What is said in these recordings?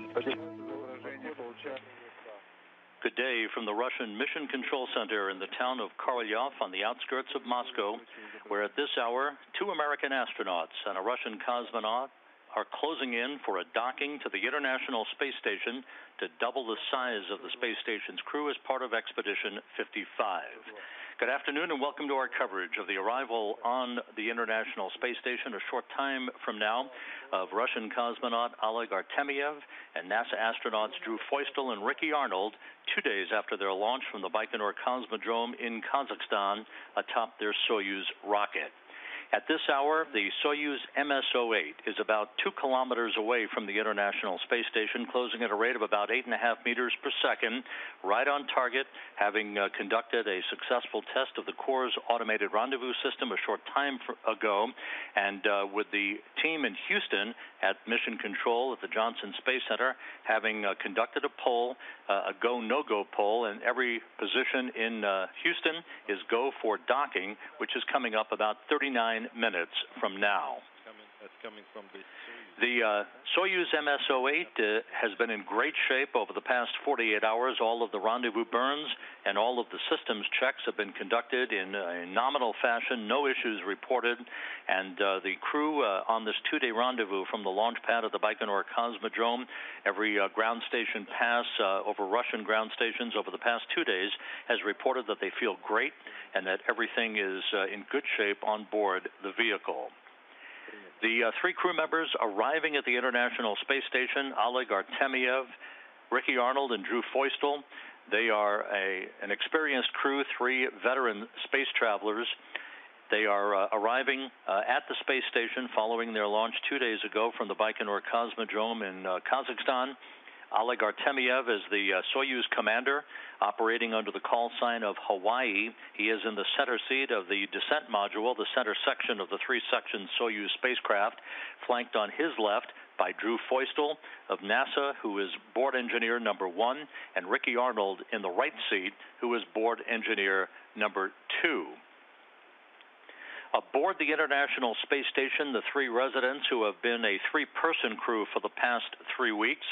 Good day from the Russian Mission Control Center in the town of Korolyov on the outskirts of Moscow, where at this hour, 2 American astronauts and a Russian cosmonaut are closing in for a docking to the International Space Station to double the size of the space station's crew as part of Expedition 55. Good afternoon and welcome to our coverage of the arrival on the International Space Station a short time from now of Russian cosmonaut Oleg Artemyev and NASA astronauts Drew Feustel and Ricky Arnold 2 days after their launch from the Baikonur Cosmodrome in Kazakhstan atop their Soyuz rocket. At this hour, the Soyuz MS-08 is about 2 kilometers away from the International Space Station, closing at a rate of about 8.5 meters per second, right on target, having conducted a successful test of the Corps' automated rendezvous system a short time ago, and with the team in Houston at Mission Control at the Johnson Space Center having conducted a poll, a go, no-go poll, and every position in Houston is go for docking, which is coming up about 39 minutes from now. That's coming from the Soyuz MS-08 has been in great shape over the past 48 hours. All of the rendezvous burns and all of the systems checks have been conducted in a nominal fashion, no issues reported, and the crew on this 2-day rendezvous from the launch pad of the Baikonur Cosmodrome, every ground station pass over Russian ground stations over the past 2 days has reported that they feel great and that everything is in good shape on board the vehicle. The 3 crew members arriving at the International Space Station, Oleg Artemyev, Ricky Arnold, and Drew Feustel. They are an experienced crew, 3 veteran space travelers. They are arriving at the space station following their launch 2 days ago from the Baikonur Cosmodrome in Kazakhstan. Oleg Artemyev is the Soyuz commander, operating under the call sign of Hawaii. He is in the center seat of the descent module, the center section of the 3-section Soyuz spacecraft, flanked on his left by Drew Feustel of NASA, who is board engineer number 1, and Ricky Arnold in the right seat, who is board engineer number 2. Aboard the International Space Station, the 3 residents who have been a 3-person crew for the past 3 weeks,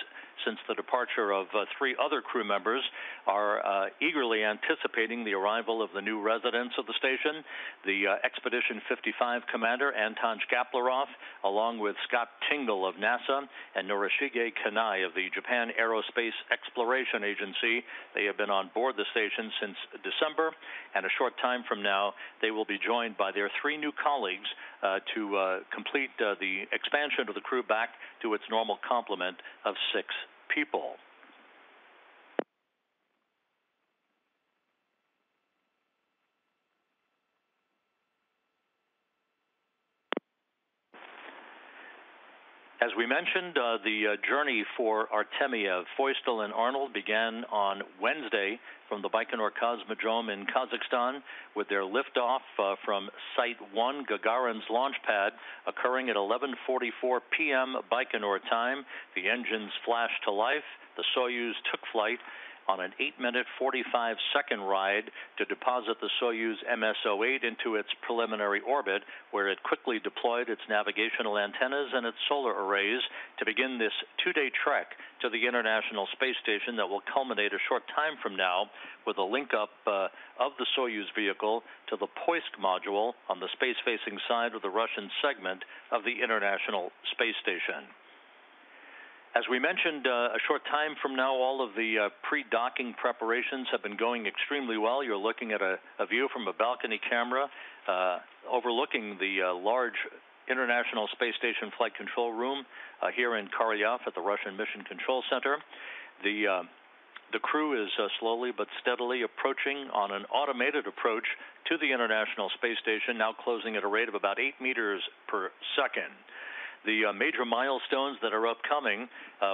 since the departure of 3 other crew members, are eagerly anticipating the arrival of the new residents of the station. The Expedition 55 commander, Anton Shkaplerov, along with Scott Tingle of NASA and Norishige Kanai of the Japan Aerospace Exploration Agency. They have been on board the station since December, and a short time from now, they will be joined by their 3 new colleagues to complete the expansion of the crew back to its normal complement of 6 people. As we mentioned, the journey for Artemyev, Feustel, and Arnold began on Wednesday from the Baikonur Cosmodrome in Kazakhstan, with their liftoff from Site 1, Gagarin's launch pad, occurring at 11:44 p.m. Baikonur time. The engines flashed to life. The Soyuz took flight on an 8-minute, 45-second ride to deposit the Soyuz MS-08 into its preliminary orbit, where it quickly deployed its navigational antennas and its solar arrays to begin this 2-day trek to the International Space Station that will culminate a short time from now with a link-up of the Soyuz vehicle to the Poisk module on the space-facing side of the Russian segment of the International Space Station. As we mentioned, a short time from now, all of the pre-docking preparations have been going extremely well. You're looking at a view from a balcony camera overlooking the large International Space Station Flight Control Room here in Korolyov at the Russian Mission Control Center. The crew is slowly but steadily approaching on an automated approach to the International Space Station, now closing at a rate of about 8 meters per second. The major milestones that are upcoming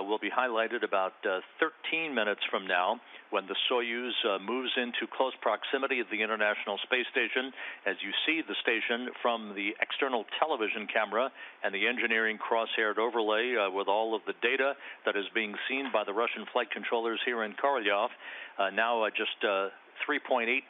will be highlighted about 13 minutes from now, when the Soyuz moves into close proximity of the International Space Station. As you see the station from the external television camera and the engineering cross-haired overlay with all of the data that is being seen by the Russian flight controllers here in Korolyov, now just 3.8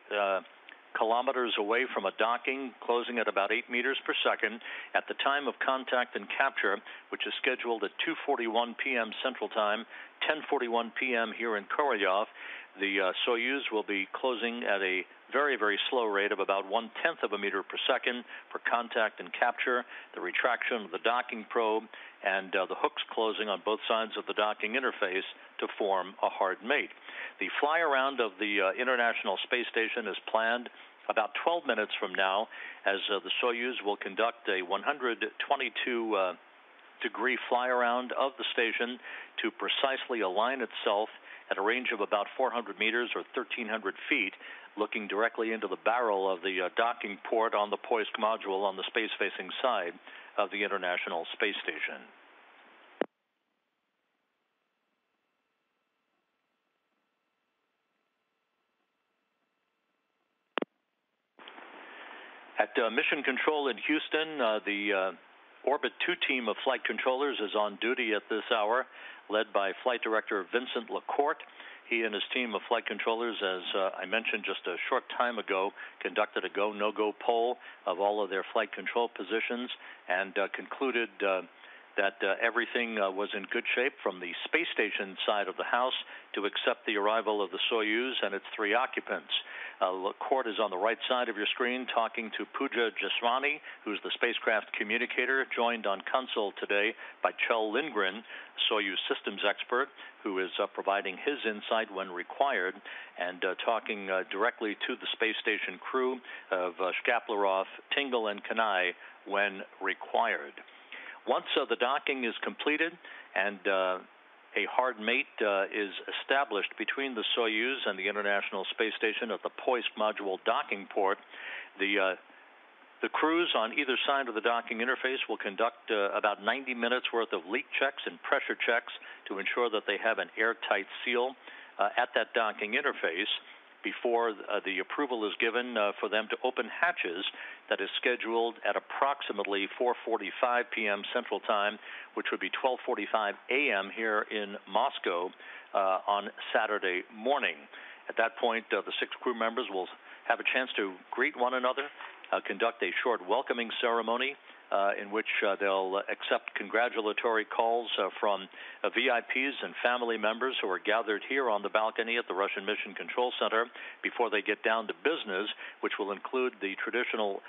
kilometers away from a docking, closing at about 8 meters per second. At the time of contact and capture, which is scheduled at 2:41 p.m. Central Time, 10:41 p.m. here in Korolyov, the Soyuz will be closing at a very, very slow rate of about 1/10 of a meter per second for contact and capture, the retraction of the docking probe, and the hooks closing on both sides of the docking interface to form a hard mate. The fly around of the International Space Station is planned about 12 minutes from now, as the Soyuz will conduct a 122-degree fly around of the station to precisely align itself at a range of about 400 meters or 1,300 feet, looking directly into the barrel of the docking port on the Poisk module on the space-facing side of the International Space Station. At Mission Control in Houston, the Orbit 2 team of flight controllers is on duty at this hour, led by Flight Director Vincent Lacourte. He and his team of flight controllers, as I mentioned just a short time ago, conducted a go, no-go poll of all of their flight control positions and concluded that everything was in good shape from the space station side of the house to accept the arrival of the Soyuz and its 3 occupants. Lacourte is on the right side of your screen talking to Pooja Jaswani, who's the spacecraft communicator, joined on console today by Kjell Lindgren, Soyuz systems expert, who is providing his insight when required, and talking directly to the space station crew of Shkaplerov, Tingle and Kanai when required. Once the docking is completed and a hard mate is established between the Soyuz and the International Space Station at the Poisk module docking port, the crews on either side of the docking interface will conduct about 90 minutes worth of leak checks and pressure checks to ensure that they have an airtight seal at that docking interface before the approval is given for them to open hatches. That is scheduled at approximately 4:45 p.m. Central Time, which would be 12:45 a.m. here in Moscow on Saturday morning. At that point, the 6 crew members will have a chance to greet one another, conduct a short welcoming ceremony in which they'll accept congratulatory calls from VIPs and family members who are gathered here on the balcony at the Russian Mission Control Center before they get down to business, which will include the traditional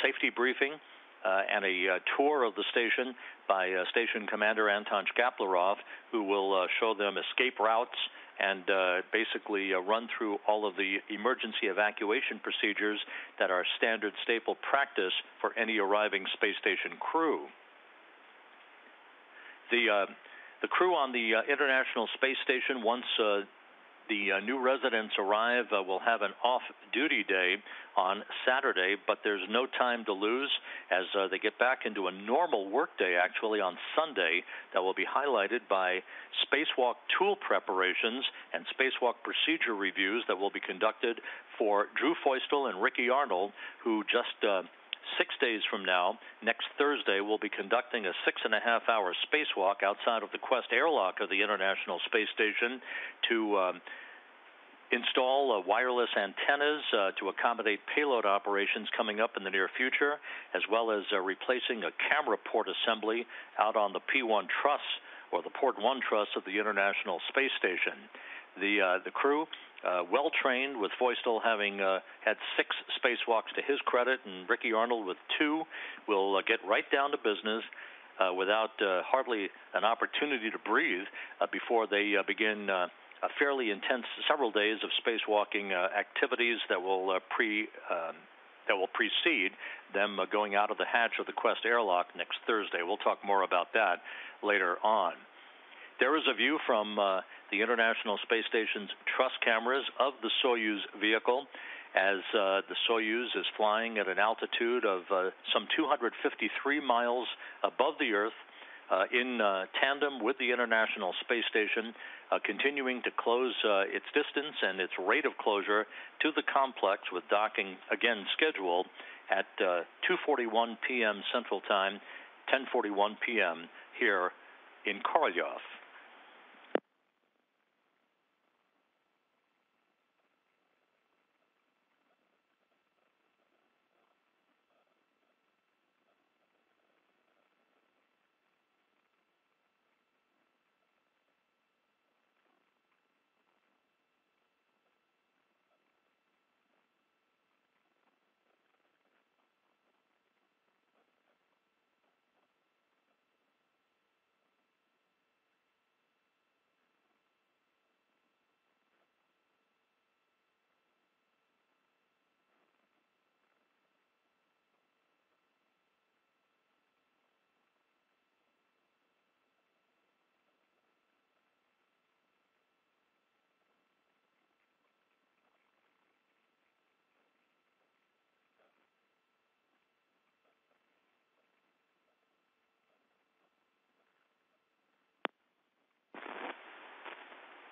safety briefing and a tour of the station by Station Commander Anton Shkaplerov, who will show them escape routes and basically run through all of the emergency evacuation procedures that are standard staple practice for any arriving space station crew. The crew on the International Space Station, once the new residents arrive, will have an off-duty day on Saturday, but there's no time to lose as they get back into a normal workday, actually, on Sunday that will be highlighted by spacewalk tool preparations and spacewalk procedure reviews that will be conducted for Drew Feustel and Ricky Arnold, who just 6 days from now, next Thursday, will be conducting a 6.5-hour spacewalk outside of the Quest airlock of the International Space Station to install wireless antennas to accommodate payload operations coming up in the near future, as well as replacing a camera port assembly out on the P1 truss, or the Port 1 truss of the International Space Station. The crew, well trained, with Feustel having had 6 spacewalks to his credit and Ricky Arnold with 2, will get right down to business without hardly an opportunity to breathe before they begin a fairly intense several days of spacewalking activities that will precede them going out of the hatch of the Quest airlock next Thursday. We'll talk more about that later on. There is a view from the International Space Station's truss cameras of the Soyuz vehicle as the Soyuz is flying at an altitude of some 253 miles above the Earth in tandem with the International Space Station, continuing to close its distance and its rate of closure to the complex, with docking again scheduled at 2:41 p.m. Central Time, 10:41 p.m. here in Korolyov.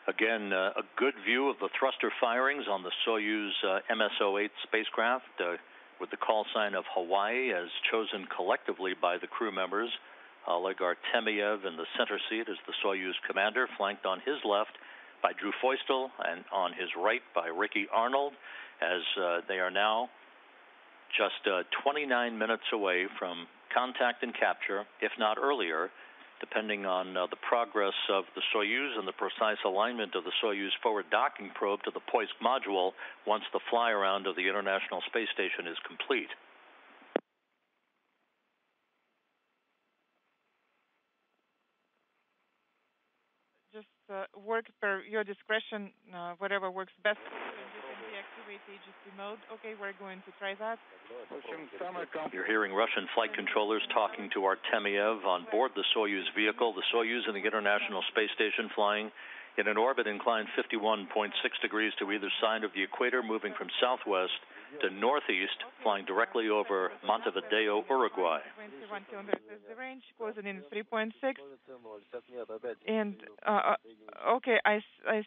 Again, a good view of the thruster firings on the Soyuz MS-08 spacecraft with the call sign of Hawaii as chosen collectively by the crew members. Oleg Artemyev in the center seat is the Soyuz commander, flanked on his left by Drew Feustel and on his right by Ricky Arnold, as they are now just 29 minutes away from contact and capture, if not earlier, depending on the progress of the Soyuz and the precise alignment of the Soyuz forward docking probe to the Poisk module once the fly-around of the International Space Station is complete. Just work per your discretion, whatever works best for you, and you can deactivate AGC mode. Okay, we're going to try that. You're hearing Russian flight controllers talking to Artemyev on board the Soyuz vehicle. The Soyuz and the International Space Station flying in an orbit inclined 51.6 degrees to either side of the equator, moving from southwest to northeast, flying directly over Montevideo, Uruguay. 21 kilometers is the range, closing in 3.6. And okay, I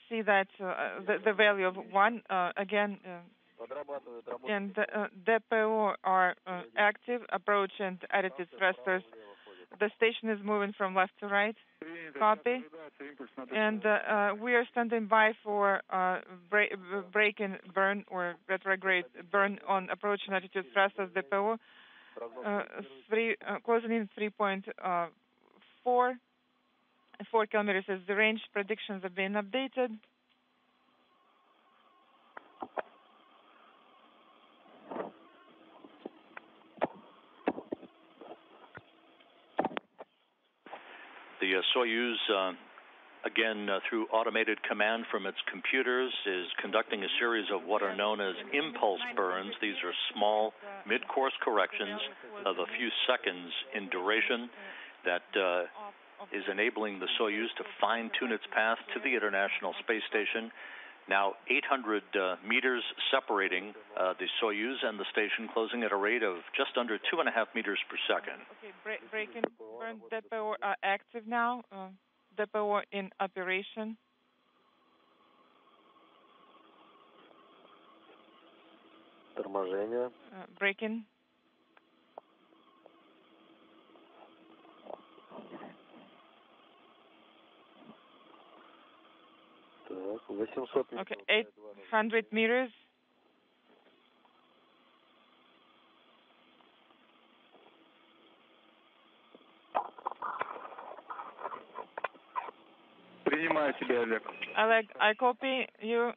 see that the value of 1 again. And DPO are active, approach and additive thrusters. The station is moving from left to right. Copy. And we are standing by for break and burn or retrograde burn on approach and attitude thrusters. DPO closing in 3.4. 4 kilometers is the range. Predictions are being updated. The Soyuz, again, through automated command from its computers, is conducting a series of what are known as impulse burns. These are small, mid-course corrections of a few seconds in duration that is enabling the Soyuz to fine-tune its path to the International Space Station. Now 800 meters separating the Soyuz and the station, closing at a rate of just under 2.5 meters per second. Okay, break and burn DPO are active now. DPO in operation. Торможение. Breaking. Okay, 800 meters. Принимаю тебя, Олег. Oleg, I copy you,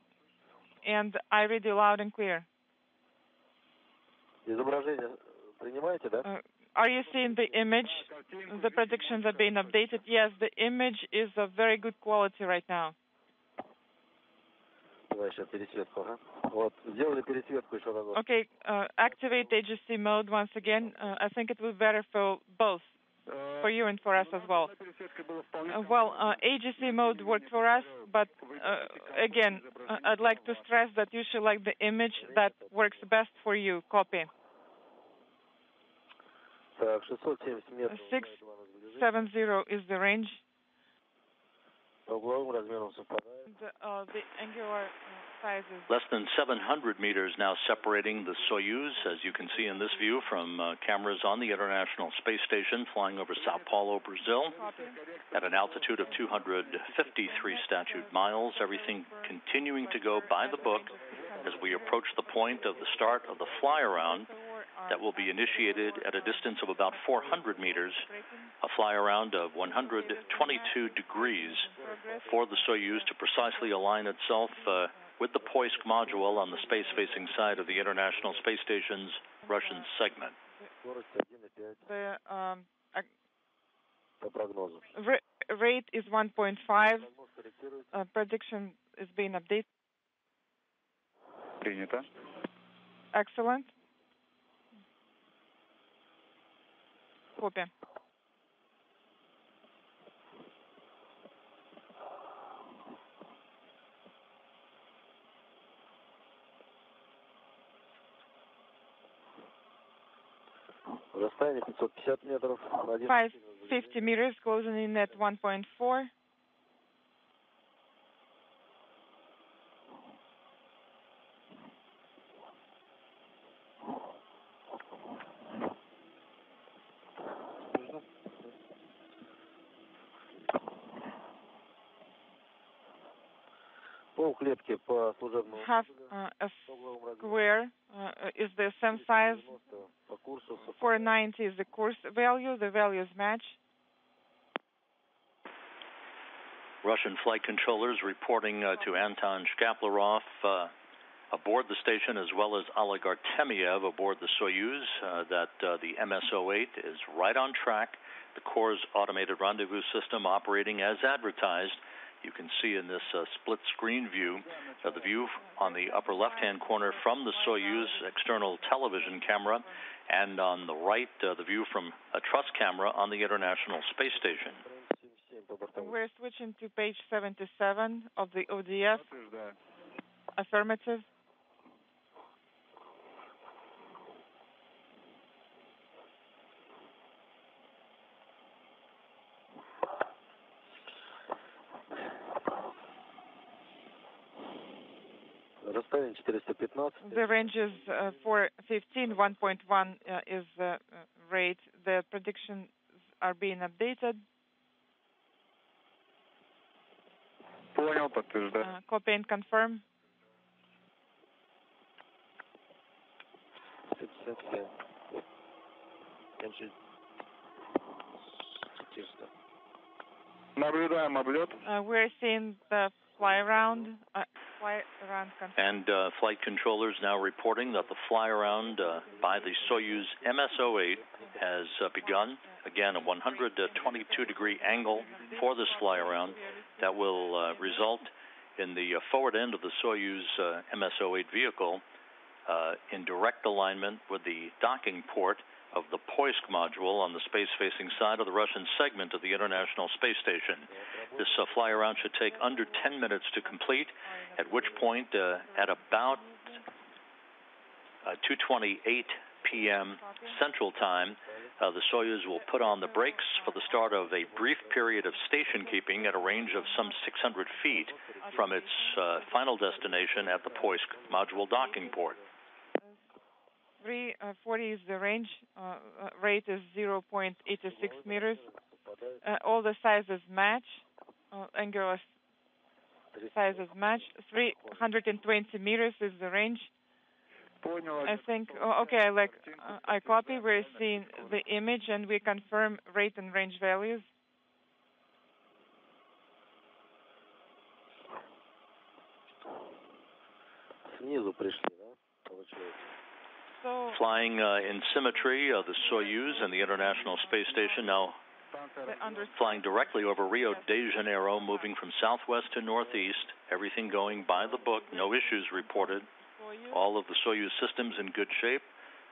and I read you loud and clear. Изображение принимаете, да? Are you seeing the image? The predictions are being updated. Yes, the image is of very good quality right now. Okay, activate AGC mode once again. I think it will be better for both, for you and for us as well. AGC mode worked for us, but again, I'd like to stress that you should like the image that works best for you. Copy. 670 is the range. The angular size is less than 700 meters now separating the Soyuz, as you can see in this view from cameras on the International Space Station flying over Sao Paulo, Brazil, at an altitude of 253 statute miles. Everything continuing to go by the book as we approach the point of the start of the fly-around that will be initiated at a distance of about 400 meters, a fly-around of 122 degrees for the Soyuz to precisely align itself with the Poisk module on the space-facing side of the International Space Station's Russian segment. The rate is 1.5. Prediction is being updated. Excellent. Copy. Расстояние 550 метров. 550 meters, closing in at 1.4. half a square is the same size. 490 is the course value. The values match. Russian flight controllers reporting to Anton Shkaplerov aboard the station, as well as Oleg Artemyev aboard the Soyuz, that the MS-08 is right on track. The Corps' automated rendezvous system operating as advertised. You can see in this split screen view the view on the upper left-hand corner from the Soyuz external television camera, and on the right, the view from a truss camera on the International Space Station. We're switching to page 77 of the ODF. Affirmative. The range is 415, 1.1 is the rate. The predictions are being updated. Copy and confirm. We're seeing the fly around. And flight controllers now reporting that the fly-around by the Soyuz MS-08 has begun. Again, a 122-degree angle for this fly-around that will result in the forward end of the Soyuz MS-08 vehicle in direct alignment with the docking port of the Poisk module on the space-facing side of the Russian segment of the International Space Station. This fly-around should take under 10 minutes to complete, at which point, at about 2:28 p.m. Central Time, the Soyuz will put on the brakes for the start of a brief period of station keeping at a range of some 600 feet from its final destination at the Poisk module docking port. 340 is the range. Rate is 0.86 meters. All the sizes match. Angular sizes match. 320 meters is the range. I think, okay, I copy. We're seeing the image and we confirm rate and range values. So, flying in symmetry, the Soyuz and the International Space Station now flying directly over Rio de Janeiro, moving from southwest to northeast. Everything going by the book, no issues reported. All of the Soyuz systems in good shape.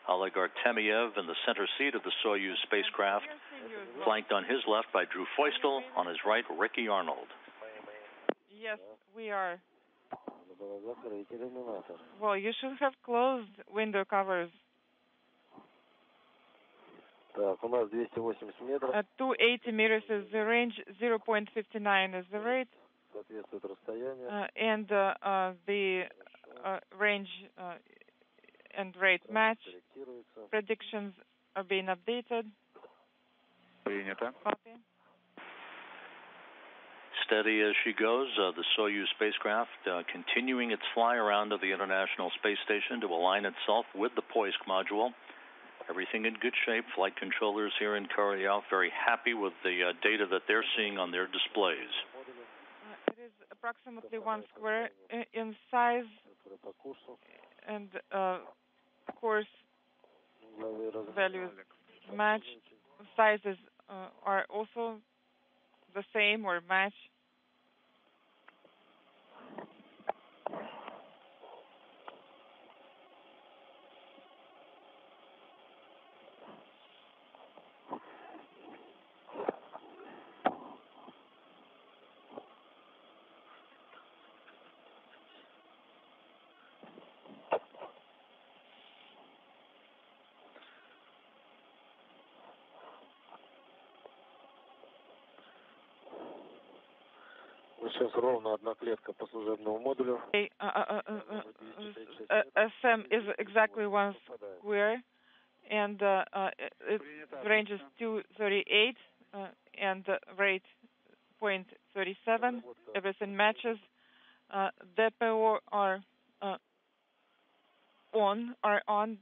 Oleg Artemyev in the center seat of the Soyuz spacecraft, flanked on his left by Drew Feustel, on his right, Ricky Arnold. Yes, we are. Well, you should have closed window covers. 280 meters is the range, 0.59 is the rate, and the range and rate match. Predictions are being updated. Copy. Steady as she goes, the Soyuz spacecraft continuing its fly around of the International Space Station to align itself with the Poisk module. Everything in good shape. Flight controllers here in Korea very happy with the data that they're seeing on their displays. It is approximately 1 square in size, and course values match. Sizes are also the same or match. Сейчас ровно одна клетка по служебному модулю. SM is exactly 1 square, and it ranges 238 and rate 0.37. Everything matches. DPO are on.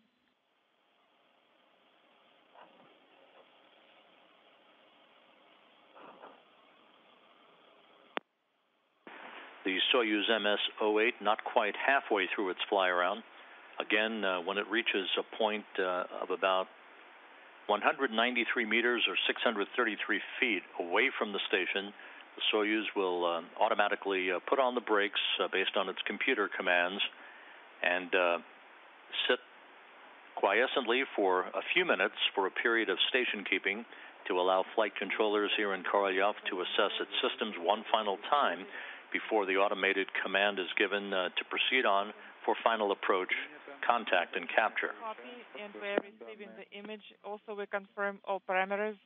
The Soyuz MS-08 not quite halfway through its fly around. Again, when it reaches a point of about 193 meters or 633 feet away from the station, the Soyuz will automatically put on the brakes based on its computer commands and sit quiescently for a few minutes for a period of station keeping to allow flight controllers here in Korolyov to assess its systems one final time before the automated command is given to proceed on for final approach, contact, and capture. Copy, and we're receiving the image. Also, we confirm all parameters.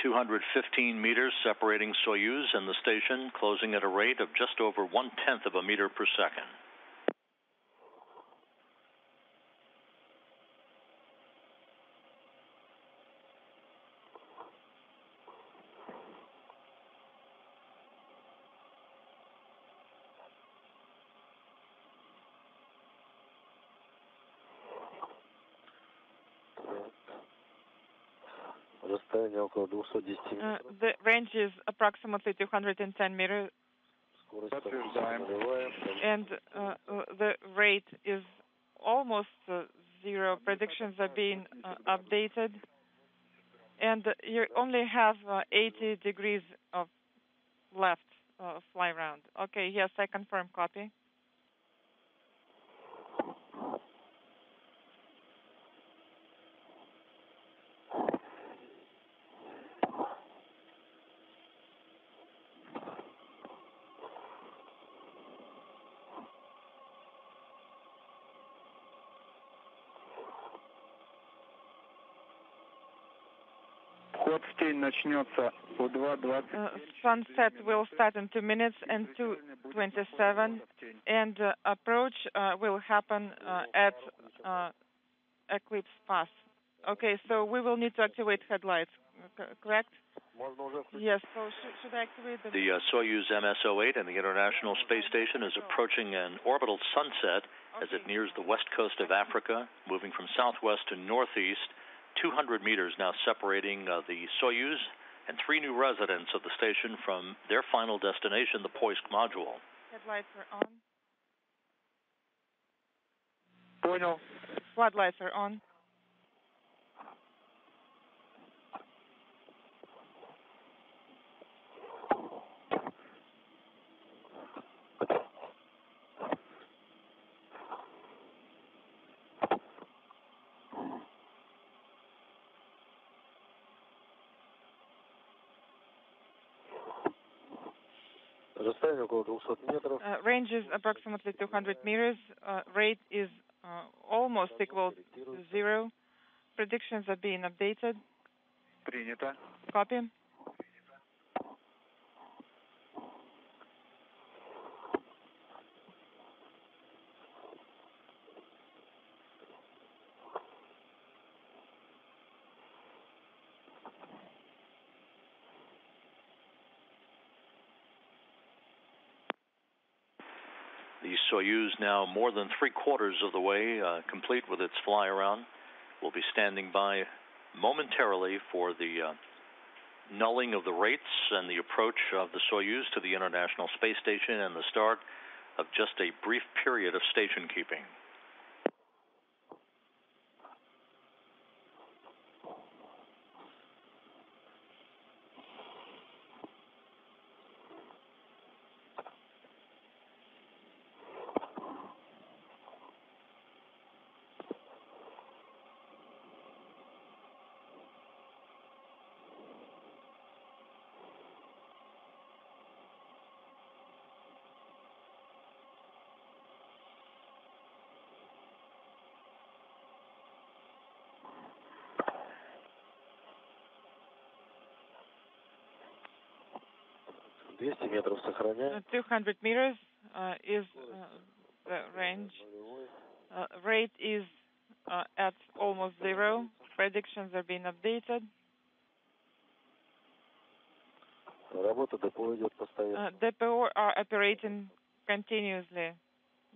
.215 meters separating Soyuz and the station, closing at a rate of just over 1/10 of a meter per second. The range is approximately 210 meters, and the rate is almost zero. Predictions are being updated, and you only have 80 degrees of left fly round. Okay, yes, I confirm. Copy. Sunset will start in 2 minutes and 2:27, and approach will happen at Eclipse Pass. Okay, so we will need to activate headlights, correct? Yes, so should I activate them? The Soyuz MS-08 and the International Space Station is approaching an orbital sunset as it nears the west coast of Africa, moving from southwest to northeast. 200 meters now separating the Soyuz and 3 new residents of the station from their final destination, the Poisk module. Headlights are on. Понял. Floodlights are on. Range is approximately 200 meters. Rate is almost equal to zero. Predictions are being updated. Принято. Copy. The Soyuz, now more than 3/4 of the way complete with its fly around, will be standing by momentarily for the nulling of the rates and the approach of the Soyuz to the International Space Station and the start of just a brief period of station keeping. 200 метров сохраняем. 200 meters is the range. Rate is at almost zero. Predictions are being updated. Работа ДПО идет постоянно. DPO are operating continuously.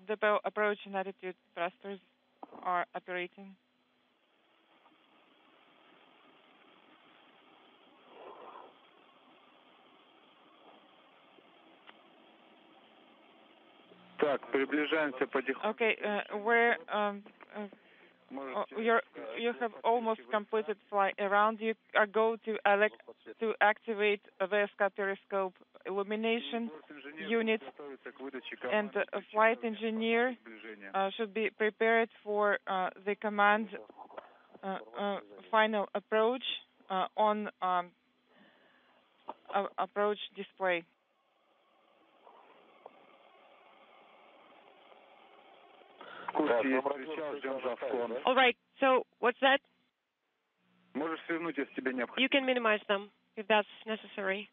DPO approach and attitude thrusters are operating. Так, приближаемся потихоньку. Okay, you have almost completed flight around. You are go to activate the periscope illumination unit, and a flight engineer should be prepared for the command final approach on approach display. All right, so what's that? Можешь свернуть, если тебе необходимо. You can minimize them if that's necessary.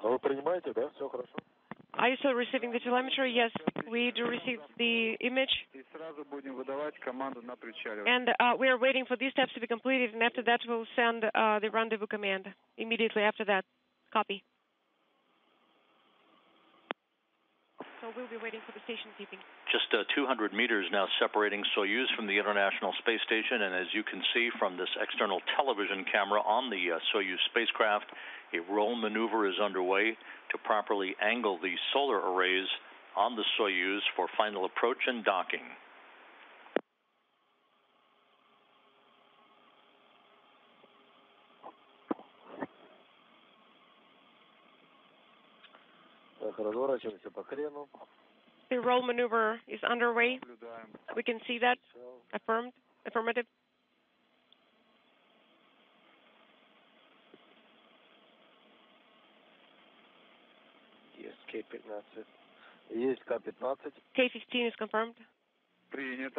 Вы принимаете, да? Все хорошо? Are you still receiving the telemetry? Yes, we do receive the image. И сразу будем выдавать команду на причаливание. And we are waiting for these steps to be completed, and after that we'll send the rendezvous command immediately after that. Copy. So we'll be waiting for the station keeping. Just 200 meters now separating Soyuz from the International Space Station, and as you can see from this external television camera on the Soyuz spacecraft, a roll maneuver is underway to properly angle the solar arrays on the Soyuz for final approach and docking. The roll maneuver is underway. We can see that. Affirmative. K-15 is confirmed.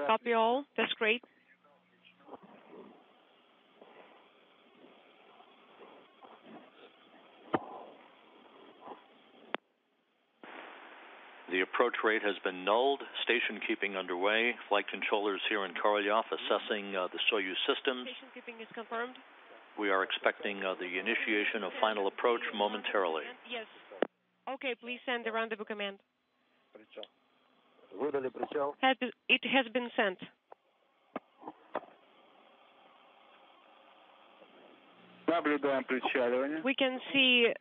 Copy all. That's great. The approach rate has been nulled. Station keeping underway. Flight controllers here in Korolyov assessing the Soyuz systems. Station keeping is confirmed. We are expecting the initiation of final approach momentarily. Yes. Okay, please send the rendezvous command. It has been sent. We can see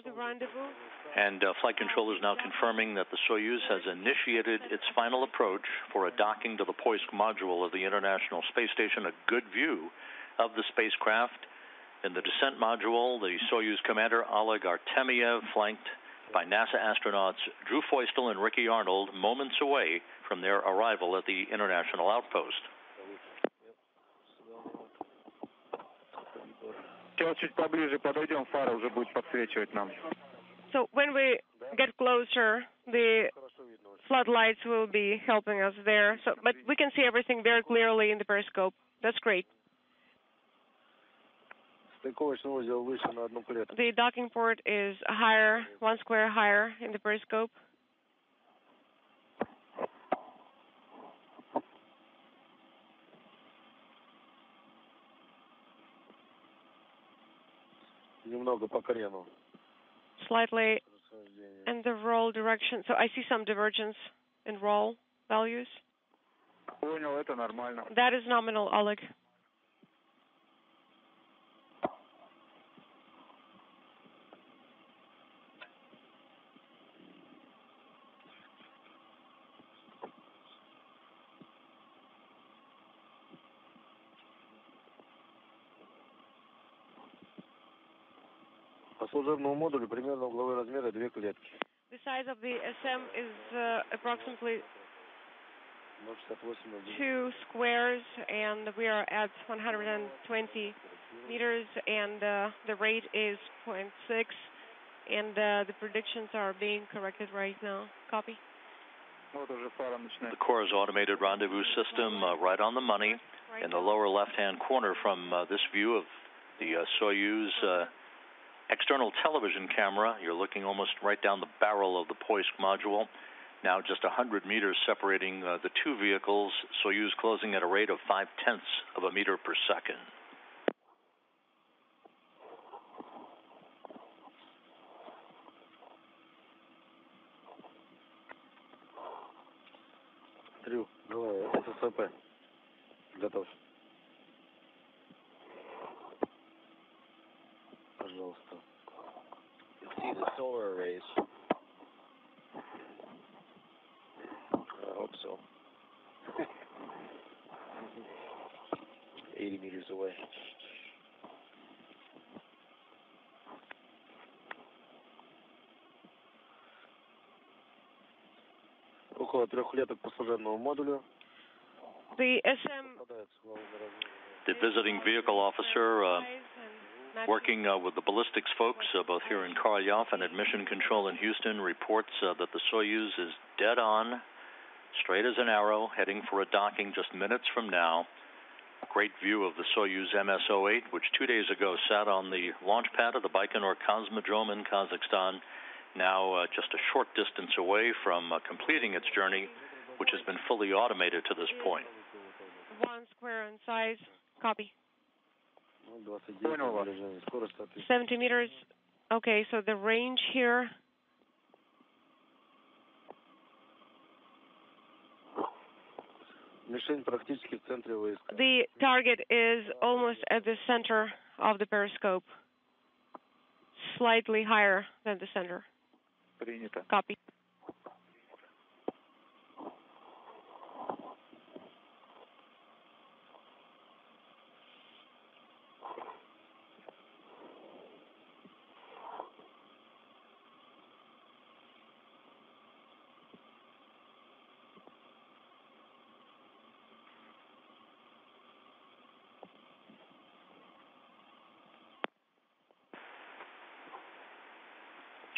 the rendezvous. And flight controllers now confirming that the Soyuz has initiated its final approach for a docking to the Poisk module of the International Space Station. A good view of the spacecraft. In the descent module, the Soyuz commander Oleg Artemyev, flanked by NASA astronauts Drew Feustel and Ricky Arnold, moments away from their arrival at the international outpost. So when we get closer, the floodlights will be helping us there. But we can see everything very clearly in the periscope. That's great. The docking port is higher, 1 square higher in the periscope. Slightly in the roll direction. So I see some divergence in roll values. That is nominal, Oleg. По служебному модулю примерно угловой размер 2 клетки. The size of the SM is approximately 2 squares, and we are at 120 meters, and the rate is 0.6, and the predictions are being corrected right now. Copy. The Core's automated rendezvous system right on the money in the lower left-hand corner from this view of the Soyuz external television camera. You're looking almost right down the barrel of the Poisk module. Now just 100 meters separating the two vehicles, Soyuz closing at a rate of 0.5 of a meter per second. ССП. Готов. Пожалуйста. See the solar arrays. I hope so. 80 meters away. Около 3 леток по служебному модулю. The SM. The visiting vehicle officer working with the ballistics folks, both here in Korolyov and at Mission Control in Houston, reports that the Soyuz is dead on, straight as an arrow, heading for a docking just minutes from now. Great view of the Soyuz MS-08, which 2 days ago sat on the launch pad of the Baikonur Cosmodrome in Kazakhstan, now just a short distance away from completing its journey, which has been fully automated to this point. 1 square in size. Copy. 70 meters. Okay, so the range here. The target is almost at the center of the periscope, slightly higher than the center. Copy.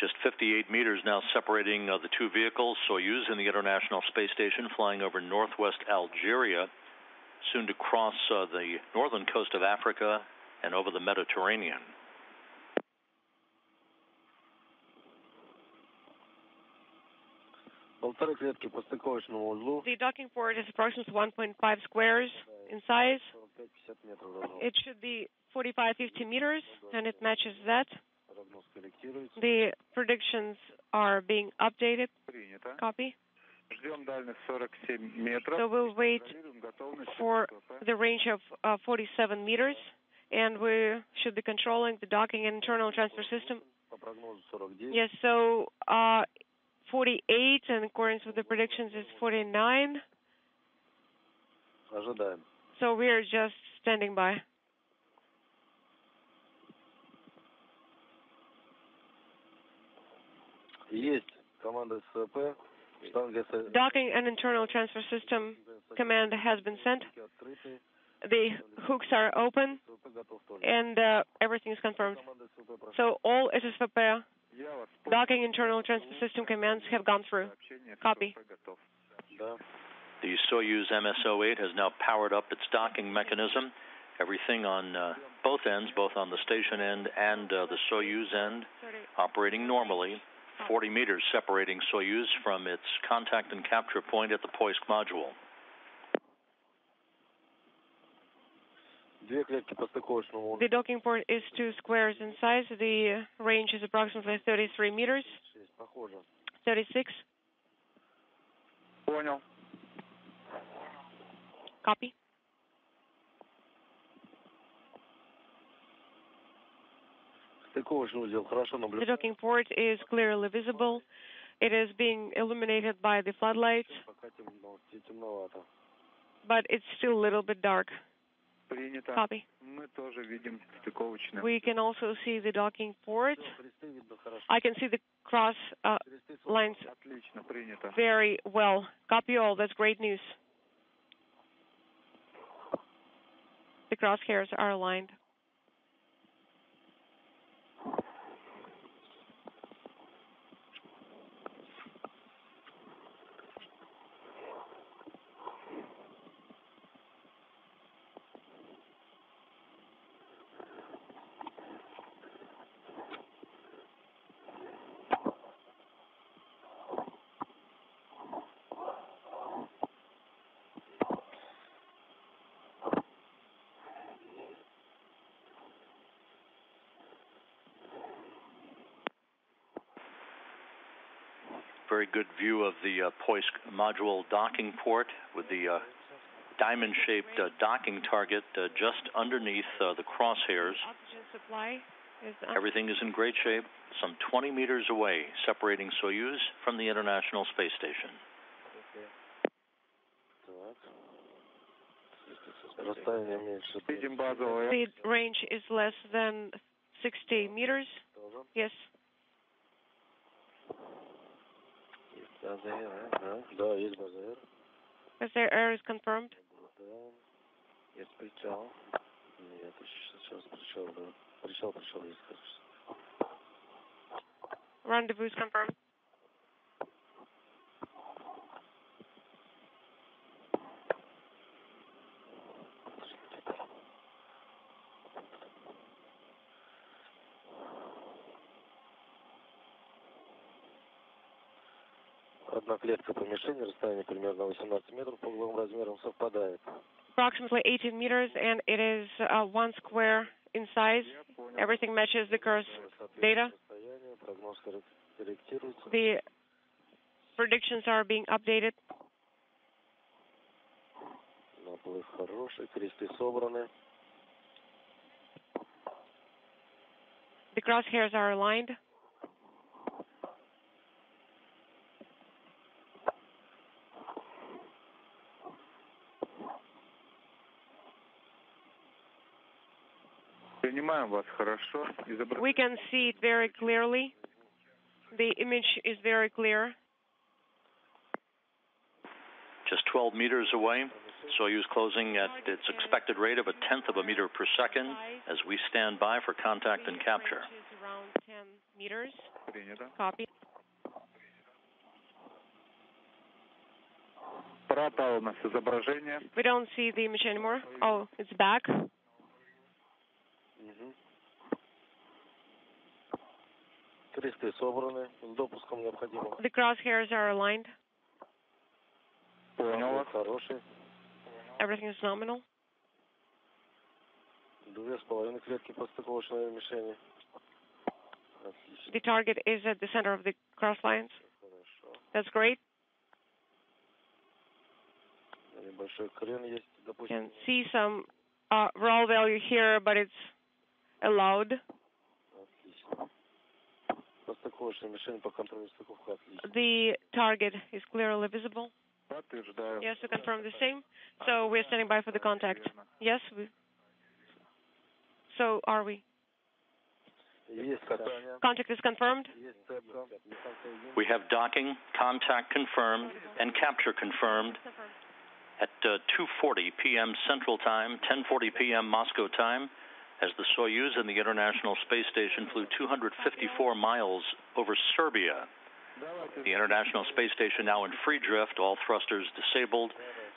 Just 58 meters now separating the two vehicles, Soyuz and the International Space Station flying over northwest Algeria, soon to cross the northern coast of Africa and over the Mediterranean. The docking port is approximately 1.5 squares in size. It should be 45-50 meters, and it matches that. The predictions are being updated. Copy. So we'll wait for the range of 47 meters, and we should be controlling the docking and internal transfer system. Yes, so 48, and according to the predictions, is 49. So we are just standing by. Docking and internal transfer system command has been sent. The hooks are open, and everything is confirmed. So all SSVP docking internal transfer system commands have gone through. Copy. The Soyuz MS-08 has now powered up its docking mechanism. Everything on both ends, both on the station end and the Soyuz end, operating normally. 40 meters separating Soyuz from its contact and capture point at the Poisk module. The docking port is 2 squares in size. The range is approximately 33 meters. 36. Copy. The docking port is clearly visible. It is being illuminated by the floodlights, but it's still a little bit dark. Copy. We can also see the docking port. I can see the cross lines very well. Copy all. That's great news. The crosshairs are aligned. very good view of the Poisk module docking port with the diamond-shaped docking target just underneath the crosshairs. Oxygen supply is Everything is in great shape, some 20 meters away, separating Soyuz from the International Space Station. the range is less than 60 meters. Yes. Да, есть база Р. Because their air is confirmed. Есть причал. Нет, сейчас причал, да. Причал есть, кажется. Rendezvous is confirmed. Одна клетка помещения, расстояние примерно 18 метров, по угловым размерам совпадает. Approximately 18 meters, and it is 1 square in size. Everything matches the course data. Прогноз корректируется. The predictions are being updated. Наплыв хороший, кресты собраны. The crosshairs are aligned. Принимаем вас хорошо. We can see it very clearly. The image is very clear. Just 12 meters away, Soyuz closing at its expected rate of 1/10 of a meter per second as we stand by for contact and capture. The range is around 10 meters. Принято. Copy. Пропало у нас изображение. We don't see the image anymore. Oh, it's back. Кресты собраны, с допуском необходимо. The crosshairs are aligned. Понял вас. Хороший. Everything is nominal. 2,5 клетки по стыковочной мишени. The target is at the center of the cross lines. That's great. Небольшой крен есть, You допустим. can see some roll value here, but it's allowed. Отлично. По стыковочной мишени по контролю стыковка отлично. The target is clearly visible. Подтверждаю. Yes, to confirm the same. So we're standing by for the contact. Yes. So are we? Есть касание. Contact is confirmed. Есть цепка. We have docking, contact confirmed, and capture confirmed at 2:40 p.m. Central Time, 10:40 p.m. Moscow time, as the Soyuz and the International Space Station flew 254 miles over Serbia. The International Space Station now in free drift, all thrusters disabled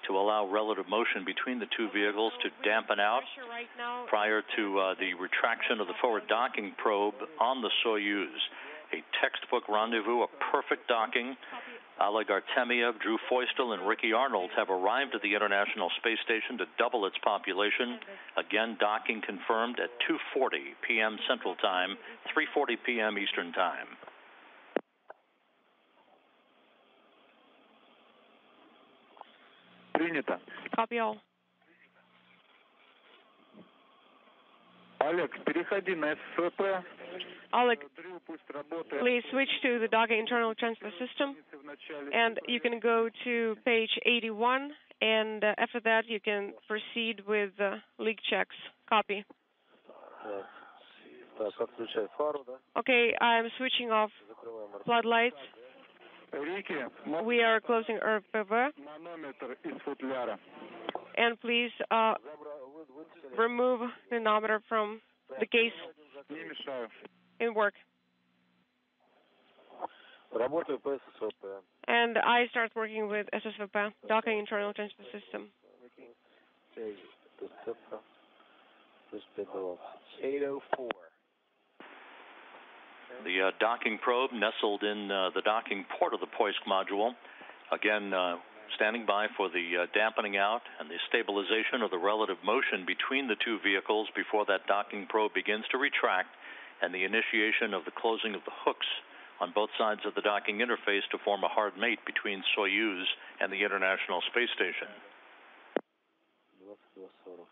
to allow relative motion between the two vehicles to dampen out prior to the retraction of the forward docking probe on the Soyuz. A textbook rendezvous, a perfect docking. Oleg Artemyev, Drew Feustel, and Ricky Arnold have arrived at the International Space Station to double its population. Again, docking confirmed at 2:40 p.m. Central Time, 3:40 p.m. Eastern Time. Принято. Copy all. Олег, переходи на СФП. Oleg, Дрю пусть работает. please switch to the docking internal transfer system, В начале. and you can go to page 81, and after that you can proceed with leak checks. Copy. Так, отключай фару, да? Okay, I'm switching off Закрываем floodlights. Рики, We are closing RPV, манометр из футляра. and please remove the manometer from the case Не мешаю. in work. Работаю по ССВП. And I start working with SSVP, docking internal transfer system. Цепка. 804. The docking probe nestled in the docking port of the Poisk module. Again, standing by for the dampening out and the stabilization of the relative motion between the two vehicles before that docking probe begins to retract and the initiation of the closing of the hooks on both sides of the docking interface to form a hard mate between Soyuz and the International Space Station. 22:40.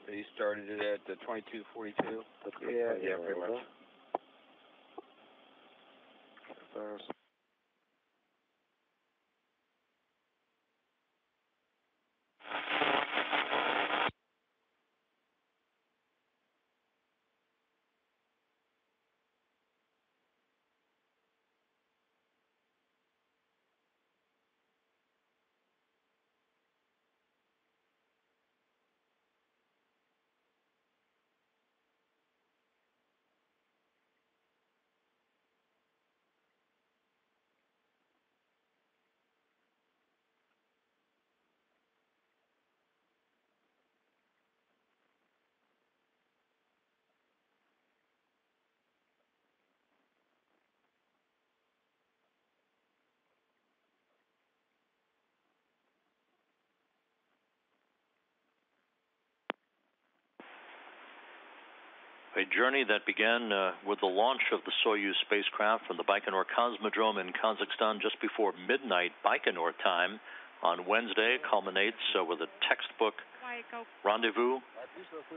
So you started it at 22:42? Yeah, pretty much. A journey that began with the launch of the Soyuz spacecraft from the Baikonur Cosmodrome in Kazakhstan just before midnight Baikonur time on Wednesday culminates with a textbook rendezvous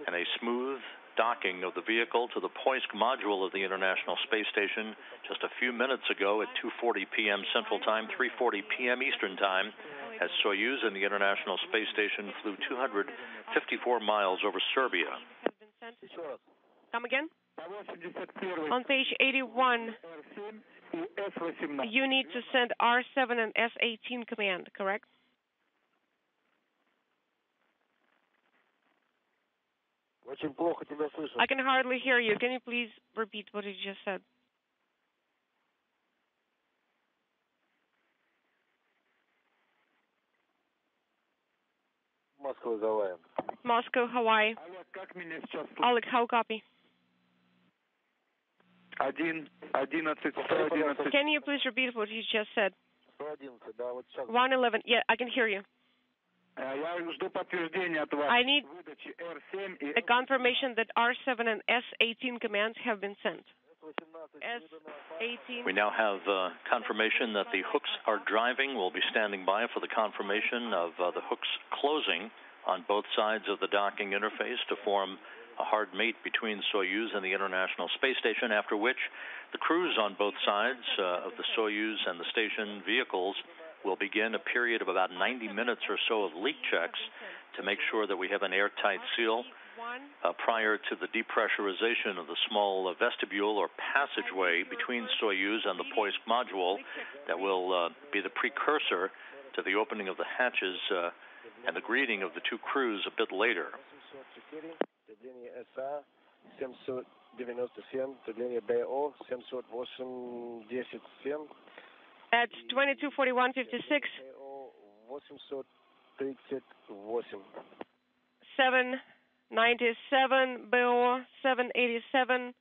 and a smooth docking of the vehicle to the Poisk module of the International Space Station just a few minutes ago at 2:40 p.m. Central Time, 3:40 p.m. Eastern Time, as Soyuz and the International Space Station flew 254 miles over Serbia. Come again? On page 81, you need to send R7 and S18 command, correct? Очень плохо тебя слышу. I can hardly hear you. Can you please repeat what you just said? Moscow, Hawaii. Moscow, Hawaii. Oleg, how copy? 1:11. Can you please repeat what you just said? 111, да, вот сейчас. 111. Yeah, I can hear you. Я жду подтверждения от вас I need выдачи R7 и a confirmation that R7 and S18 commands have been sent. S18. We now have confirmation that the hooks are driving. We'll be standing by for the confirmation of the hooks closing on both sides of the docking interface to form a hard mate between Soyuz and the International Space Station, after which the crews on both sides of the Soyuz and the station vehicles will begin a period of about 90 minutes or so of leak checks to make sure that we have an airtight seal prior to the depressurization of the small vestibule or passageway between Soyuz and the Poisk module that will be the precursor to the opening of the hatches and the greeting of the two crews a bit later. At 22:41:56. 797 BO 787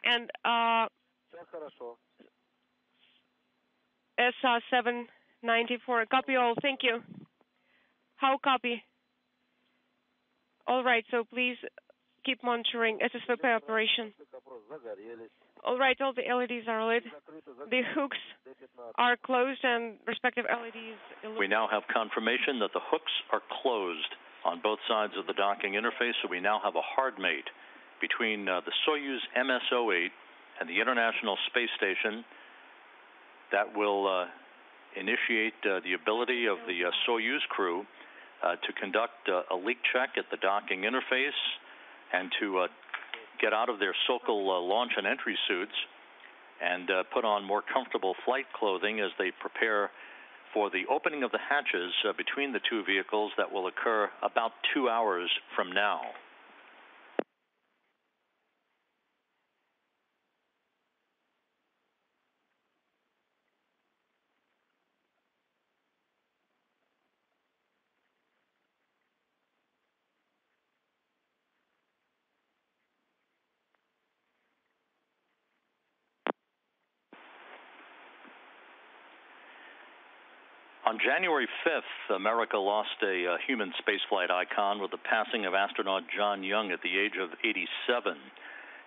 and SR 794. Copy all. Thank you. How copy? All right. So please keep monitoring SSVP operation. All right. All the LEDs are lit. The hooks are closed and respective LEDs. We now have confirmation that the hooks are closed on both sides of the docking interface, so we now have a hard mate between the Soyuz MS-08 and the International Space Station that will initiate the ability of the Soyuz crew to conduct a leak check at the docking interface and to get out of their Sokol launch and entry suits and put on more comfortable flight clothing as they prepare for the opening of the hatches between the two vehicles that will occur about 2 hours from now. On January 5th, America lost a human spaceflight icon with the passing of astronaut John Young at the age of 87.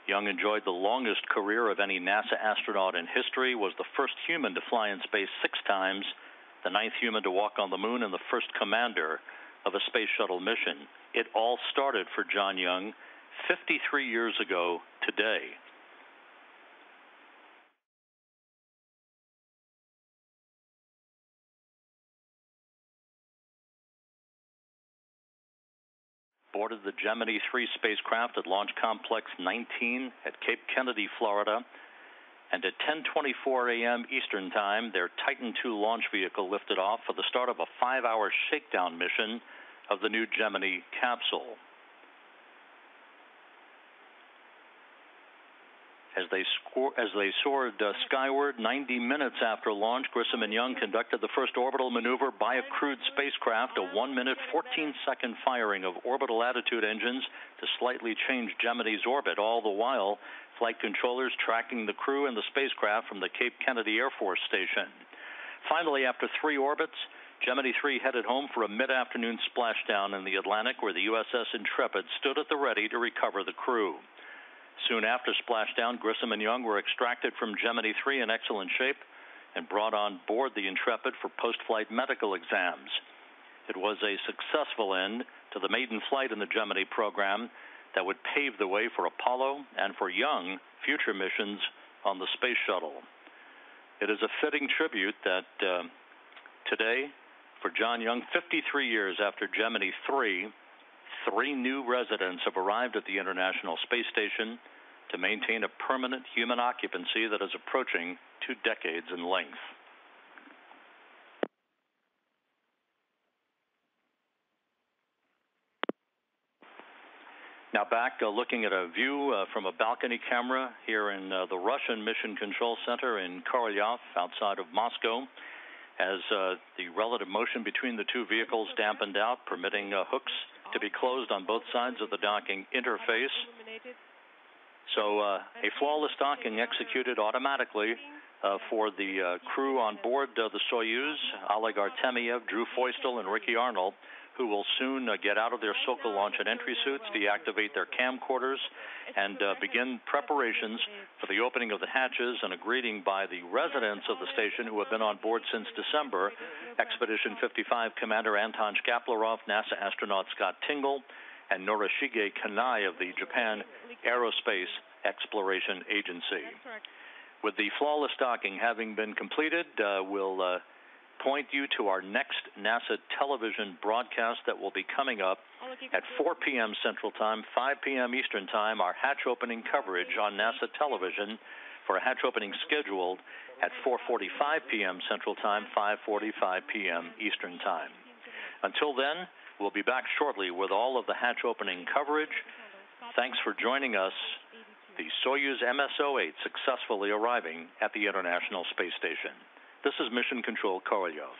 Young enjoyed the longest career of any NASA astronaut in history, was the first human to fly in space 6 times, the 9th human to walk on the moon, and the first commander of a space shuttle mission. It all started for John Young 53 years ago today. Boarded the Gemini 3 spacecraft at Launch Complex 19 at Cape Kennedy, Florida, and at 10:24 a.m. Eastern Time, their Titan II launch vehicle lifted off for the start of a 5-hour shakedown mission of the new Gemini capsule. As they soared skyward, 90 minutes after launch, Grissom and Young conducted the first orbital maneuver by a crewed spacecraft, a 1-minute, 14-second firing of orbital attitude engines to slightly change Gemini's orbit, all the while flight controllers tracking the crew and the spacecraft from the Cape Kennedy Air Force Station. Finally, after 3 orbits, Gemini 3 headed home for a mid-afternoon splashdown in the Atlantic, where the USS Intrepid stood at the ready to recover the crew. Soon after splashdown, Grissom and Young were extracted from Gemini 3 in excellent shape and brought on board the Intrepid for post-flight medical exams. It was a successful end to the maiden flight in the Gemini program that would pave the way for Apollo and for Young future missions on the space shuttle. It is a fitting tribute that today, for John Young, 53 years after Gemini 3, 3 new residents have arrived at the International Space Station to maintain a permanent human occupancy that is approaching 2 decades in length. Now back looking at a view from a balcony camera here in the Russian Mission Control Center in Korolyov outside of Moscow, as the relative motion between the 2 vehicles dampened out, permitting hooks to be closed on both sides of the docking interface. So a flawless docking executed automatically for the crew on board the Soyuz, Oleg Artemyev, Drew Feustel, and Ricky Arnold, who will soon get out of their Sokol launch and entry suits, deactivate their camcorders, and begin preparations for the opening of the hatches and a greeting by the residents of the station who have been on board since December, Expedition 55 Commander Anton Shkaplerov, NASA astronaut Scott Tingle, and Norishige Kanai of the Japan Aerospace Exploration Agency. With the flawless docking having been completed, we'll point you to our next NASA television broadcast that will be coming up at 4 p.m. Central Time, 5 p.m. Eastern Time, our hatch opening coverage on NASA television for a hatch opening scheduled at 4:45 p.m. Central Time, 5:45 p.m. Eastern Time. Until then, we'll be back shortly with all of the hatch opening coverage. Thanks for joining us. The Soyuz MS-08 successfully arriving at the International Space Station. This is Mission Control Korolyov.